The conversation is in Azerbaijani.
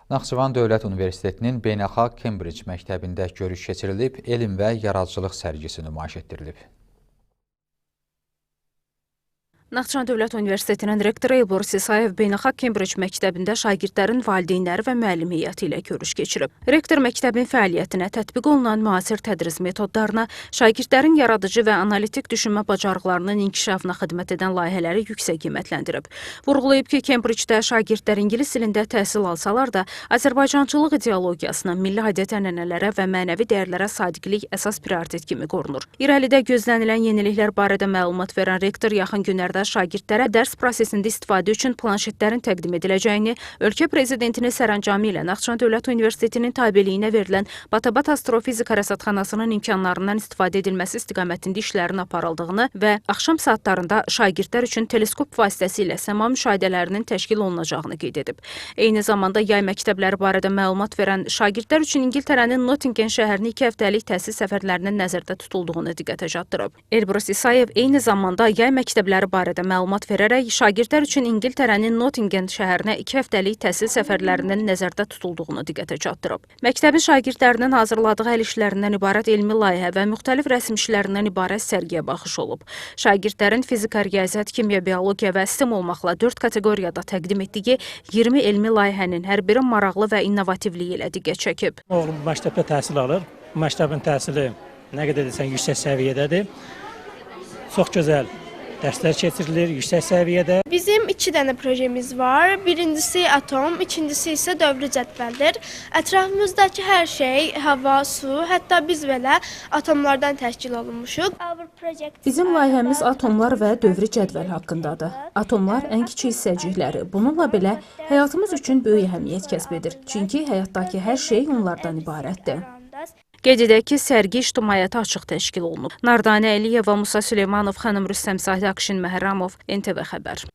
Naxçıvan Dövlət Universitetinin Beynəlxalq Kembric məktəbində görüş keçirilib, elm və yaradıcılıq sərgisi nümayiş etdirilib. Naxçıvan Dövlət Universitetinin rektoru Elbrus İsayev Beynəlxalq Kembric məktəbində şagirdlərin valideynləri və müəllim heyəti ilə görüş keçirib. Rektor məktəbin fəaliyyətinə, tətbiq olunan müasir tədris metodlarına, şagirdlərin yaradıcı və analitik düşünmə bacarıqlarının inkişafına xidmət edən layihələri yüksək qiymətləndirib. Vurğulayıb ki, Kembricdə şagirdlər ingilis dilində təhsil alsalar da, Azərbaycançılıq ideologiyasına, milli adət-ənənələrə və mənəvi dəyərlərə sadiqlik əsas prioritet kimi qorunur. İrəlidə gözlənilən yeniliklər barədə məlumat verən rektor yaxın günlərdə şagirdlərə dərs prosesində istifadə üçün planşetlərin təqdim ediləcəyini, ölkə prezidentinin sərəncamı ilə Naxçıvan Dövlət Universitetinin tabeliyinə verilən Batabat Astrofizika Rəsədxanasının imkanlarından istifadə edilməsi istiqamətində işlərin aparıldığını və axşam saatlarında şagirdlər üçün teleskop vasitəsilə səma müşahidələrinin təşkil olunacağını qeyd edib. Eyni zamanda yay məktəbləri barədə məlumat verən şagirdlər üçün İngiltərənin Nottingham şəhərini 2 həftəlik təhsil səfərlərinin nəzərdə tutulduğunu diqqətə çatdırıb. Elbrus İsayev eyni zamanda yay məktəbləri barədə məlumat verərək şagirdlər üçün İngiltərənin Nottingham şəhərinə 2 həftəlik təhsil səfərlərinin nəzərdə tutulduğunu diqqətə çatdırıb. Məktəbin şagirdlərinin hazırladığı əl işlərindən ibarət elmi layihə və müxtəlif rəsm işlərindən ibarət sərgiyə baxış olub. Şagirdlərin fizika, riyaziyyat, kimya, biologiya və STEM olmaqla 4 kateqoriyada təqdim etdiyi 20 elmi layihənin hər biri maraqlı və innovativliyi ilə diqqət çəkib. Oğlum məktəbdə təhsil alır. Məktəbin təhsili nə qədər desən yüksək səviyyədədir. Çox gözəl dərslər keçirilir, yüksək səviyyədə. Bizim 2 dənə projemiz var. Birincisi atom, ikincisi isə dövrü cədvəldir. Ətrafımızdakı hər şey, hava, su, hətta biz belə atomlardan təşkil olunmuşuq. Bizim layihəmiz atomlar və dövrü cədvəl haqqındadır. Atomlar ən kiçik hissəcikləri. Bununla belə həyatımız üçün böyük əhəmiyyət kəsb edir. Çünki həyatdakı hər şey onlardan ibarətdir. Qeyd edək ki, sərgi ictimaiyyətə açıq təşkil olunub. Nardanə Əliyeva, Musa Süleymanov, xanım Rüstəm Sahid, Akşin Məhərramov, NTV Xəbər.